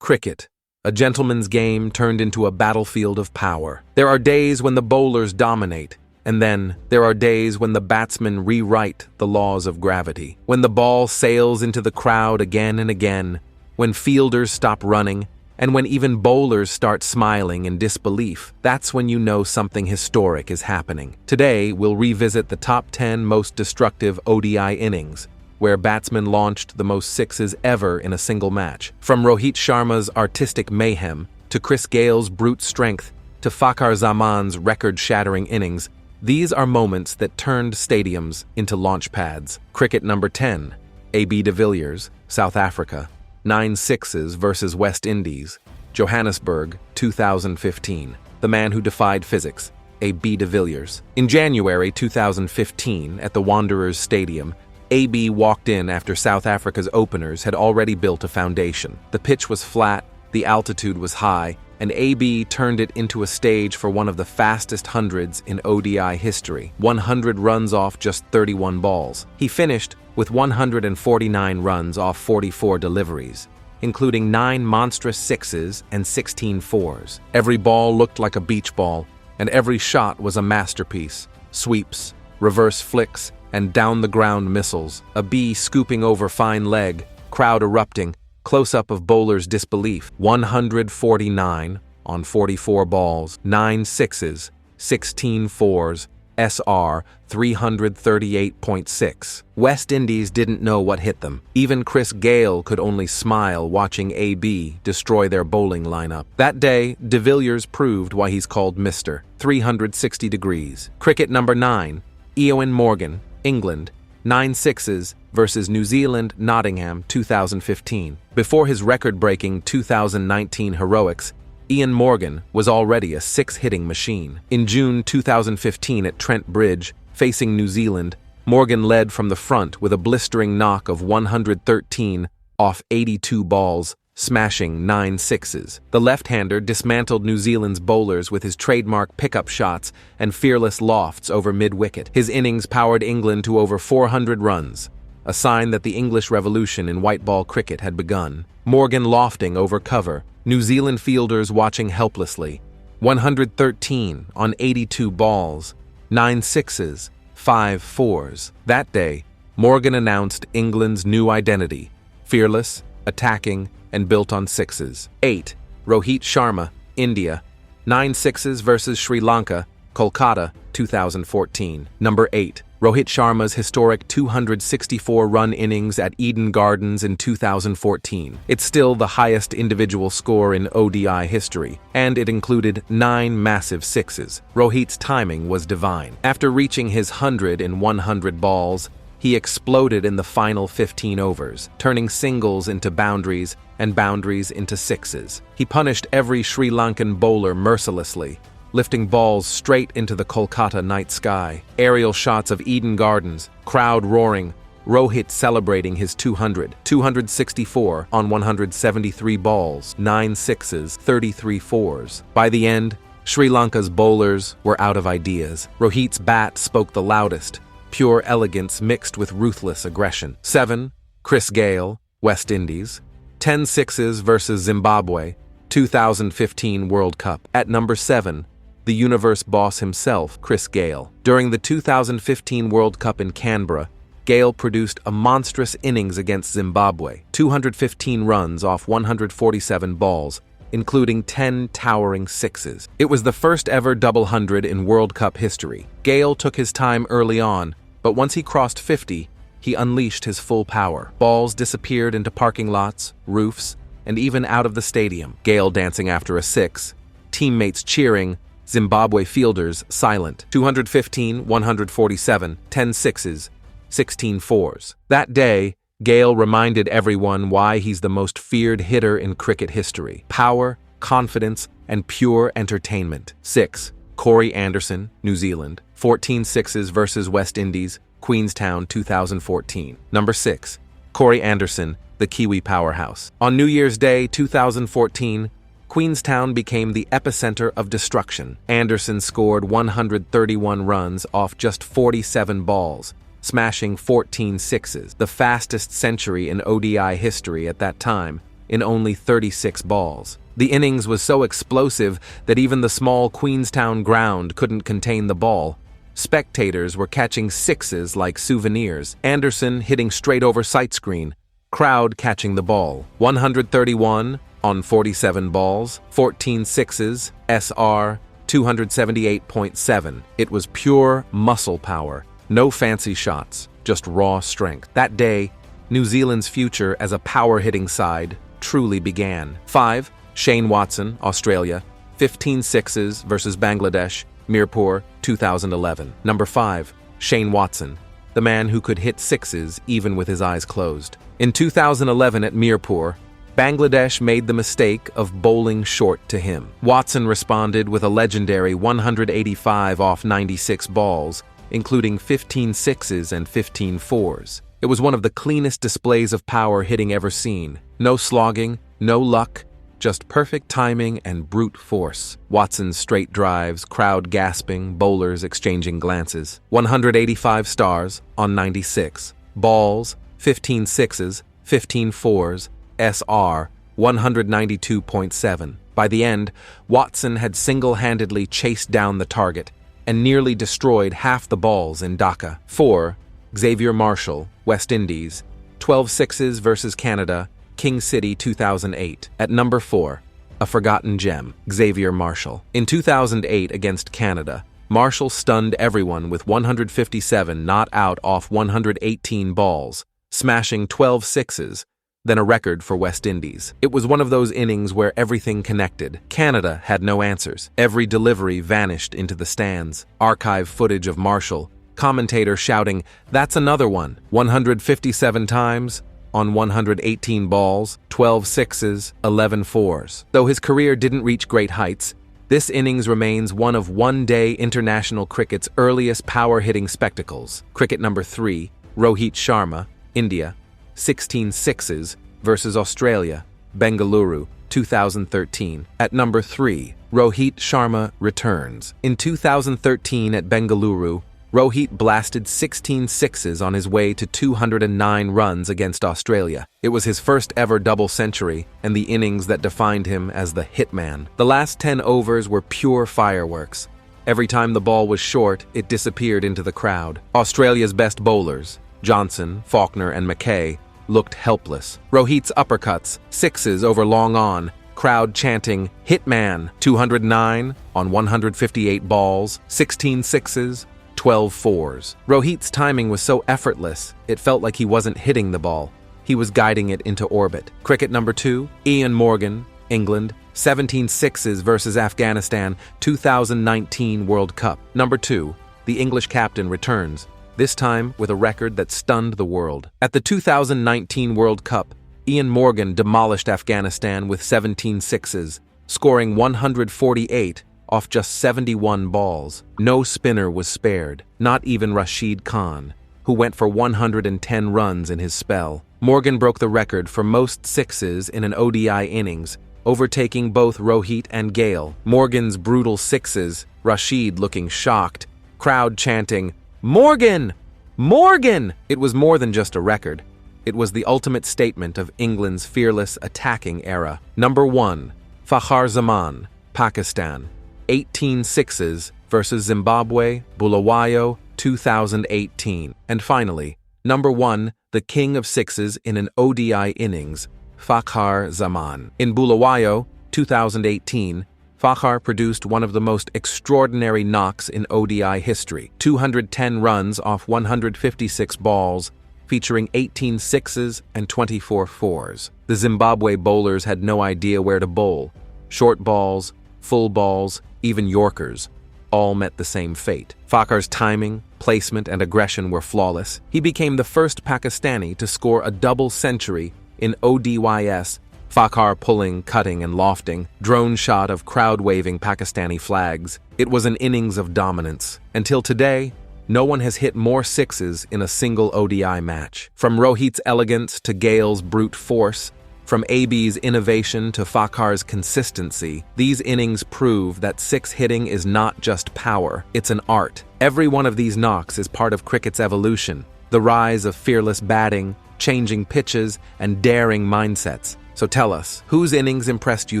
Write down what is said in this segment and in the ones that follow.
Cricket, a gentleman's game turned into a battlefield of power. There are days when the bowlers dominate, and then there are days when the batsmen rewrite the laws of gravity. When the ball sails into the crowd again and again, when fielders stop running, and when even bowlers start smiling in disbelief, that's when you know something historic is happening. Today, we'll revisit the top 10 most destructive ODI innings, where batsmen launched the most sixes ever in a single match. From Rohit Sharma's artistic mayhem, to Chris Gale's brute strength, to Fakhar Zaman's record-shattering innings, these are moments that turned stadiums into launch pads. Cricket number 10, A.B. de Villiers, South Africa. 9 sixes versus West Indies, Johannesburg, 2015. The man who defied physics, A.B. de Villiers. In January 2015, at the Wanderers Stadium, A.B. walked in after South Africa's openers had already built a foundation. The pitch was flat, the altitude was high, and A.B. turned it into a stage for one of the fastest hundreds in ODI history. 100 runs off just 31 balls. He finished with 149 runs off 44 deliveries, including 9 monstrous sixes and 16 fours. Every ball looked like a beach ball, and every shot was a masterpiece. Sweeps, reverse flicks, and down-the-ground missiles, a bee scooping over fine leg, crowd erupting, close-up of bowlers' disbelief. 149 on 44 balls, 9 sixes, 16 fours, SR 338.6. West Indies didn't know what hit them. Even Chris Gale could only smile watching AB destroy their bowling lineup. That day, de Villiers proved why he's called Mr. 360 degrees. Cricket number 9, Eoin Morgan, England, 9 sixes versus New Zealand, Nottingham, 2015. Before his record-breaking 2019 heroics, Eoin Morgan was already a six-hitting machine. In June 2015 at Trent Bridge, facing New Zealand, Morgan led from the front with a blistering knock of 113 off 82 balls, smashing 9 sixes. The left-hander dismantled New Zealand's bowlers with his trademark pickup shots and fearless lofts over mid-wicket. His innings powered England to over 400 runs, a sign that the English Revolution in white ball cricket had begun. Morgan lofting over cover, New Zealand fielders watching helplessly. 113 on 82 balls, 9 sixes, 5 fours. That day, Morgan announced England's new identity: fearless, attacking, and built on sixes. 8. Rohit Sharma, India, 9 sixes versus Sri Lanka, Kolkata, 2014. Number 8. Rohit Sharma's historic 264-run innings at Eden Gardens in 2014. It's still the highest individual score in ODI history, and it included 9 massive sixes. Rohit's timing was divine. After reaching his 100 in 100 balls, he exploded in the final 15 overs, turning singles into boundaries and boundaries into sixes. He punished every Sri Lankan bowler mercilessly, lifting balls straight into the Kolkata night sky. Aerial shots of Eden Gardens, crowd roaring, Rohit celebrating his 264 on 173 balls, 9 sixes, 33 fours. By the end, Sri Lanka's bowlers were out of ideas. Rohit's bat spoke the loudest, pure elegance mixed with ruthless aggression. 7. Chris Gale, West Indies, 10 sixes versus Zimbabwe, 2015 World Cup. At number 7, the universe boss himself, Chris Gale. During the 2015 World Cup in Canberra, Gale produced a monstrous innings against Zimbabwe, 215 runs off 147 balls, including 10 towering sixes. It was the first ever double hundred in World Cup history. Gale took his time early on, but once he crossed 50, he unleashed his full power. Balls disappeared into parking lots, roofs, and even out of the stadium. Gale dancing after a six, teammates cheering, Zimbabwe fielders silent. 215, 147, 10 sixes, 16 fours. That day, Gale reminded everyone why he's the most feared hitter in cricket history. Power, confidence, and pure entertainment. 6. Corey Anderson, New Zealand, 14 sixes versus West Indies, Queenstown, 2014. Number 6. Corey Anderson, the Kiwi powerhouse. On New Year's Day, 2014, Queenstown became the epicenter of destruction. Anderson scored 131 runs off just 47 balls, smashing 14 sixes, the fastest century in ODI history at that time, in only 36 balls. The innings was so explosive that even the small Queenstown ground couldn't contain the ball. Spectators were catching sixes like souvenirs. Anderson hitting straight over sight screen. Crowd catching the ball. 131 on 47 balls, 14 sixes, SR 278.7. It was pure muscle power. No fancy shots, just raw strength. That day, New Zealand's future as a power-hitting side truly began. 5. Shane Watson, Australia, 15 sixes versus Bangladesh, Mirpur, 2011. Number 5. Shane Watson, the man who could hit sixes even with his eyes closed. In 2011 at Mirpur, Bangladesh made the mistake of bowling short to him. Watson responded with a legendary 185 off 96 balls, including 15 sixes and 15 fours. It was one of the cleanest displays of power hitting ever seen. No slogging, no luck, just perfect timing and brute force. Watson's straight drives, crowd gasping, bowlers exchanging glances. 185 stars on 96. Balls, 15 sixes, 15 fours, SR 192.7. By the end, Watson had single-handedly chased down the target and nearly destroyed half the balls in Dhaka. 4. Xavier Marshall, West Indies, 12 sixes versus Canada, King City 2008. At number 4, a forgotten gem, Xavier Marshall. In 2008 against Canada, Marshall stunned everyone with 157 not out off 118 balls, smashing 12 sixes, then a record for West Indies. It was one of those innings where everything connected. Canada had no answers. Every delivery vanished into the stands. Archive footage of Marshall, commentator shouting, "That's another one." 157 times on 118 balls, 12 sixes, 11 fours. Though his career didn't reach great heights, this innings remains one of one-day international cricket's earliest power-hitting spectacles. Cricket number 3, Rohit Sharma, India, 16 sixes versus Australia, Bengaluru, 2013. At number 3, Rohit Sharma returns. In 2013 at Bengaluru, Rohit blasted 16 sixes on his way to 209 runs against Australia. It was his first ever double century and the innings that defined him as the hitman. The last 10 overs were pure fireworks. Every time the ball was short, it disappeared into the crowd. Australia's best bowlers, Johnson, Faulkner, and McKay, looked helpless. Rohit's uppercuts, sixes over long on, crowd chanting, "Hitman!" 209 on 158 balls, 16 sixes, 12 fours. Rohit's timing was so effortless, it felt like he wasn't hitting the ball. He was guiding it into orbit. Cricket number 2, Ian Morgan, England, 17 sixes versus Afghanistan, 2019 World Cup. Number 2, the English captain returns, this time with a record that stunned the world. At the 2019 World Cup, Ian Morgan demolished Afghanistan with 17 sixes, scoring 148 off just 71 balls. No spinner was spared, not even Rashid Khan, who went for 110 runs in his spell. Morgan broke the record for most sixes in an ODI innings, overtaking both Rohit and Gale. Morgan's brutal sixes, Rashid looking shocked, crowd chanting, "Morgan! Morgan!" It was more than just a record. It was the ultimate statement of England's fearless attacking era. Number 1, Fakhar Zaman, Pakistan, 18 sixes versus Zimbabwe, Bulawayo, 2018. And finally, number 1, the king of sixes in an ODI innings, Fakhar Zaman. In Bulawayo, 2018, Fakhar produced one of the most extraordinary knocks in ODI history, 210 runs off 156 balls, featuring 18 sixes and 24 fours. The Zimbabwe bowlers had no idea where to bowl. Short balls, full balls, even Yorkers, all met the same fate. Fakhar's timing, placement, and aggression were flawless. He became the first Pakistani to score a double century in ODYS, Fakhar pulling, cutting, and lofting, drone shot of crowd-waving Pakistani flags. It was an innings of dominance. Until today, no one has hit more sixes in a single ODI match. From Rohit's elegance to Gale's brute force, from AB's innovation to Fakhar's consistency, these innings prove that six hitting is not just power, it's an art. Every one of these knocks is part of cricket's evolution, the rise of fearless batting, changing pitches, and daring mindsets. So tell us, whose innings impressed you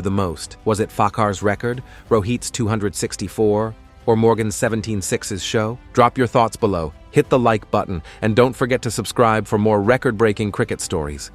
the most? Was it Fakhar's record, Rohit's 264, or Morgan's 17-6's show? Drop your thoughts below, hit the like button, and don't forget to subscribe for more record-breaking cricket stories.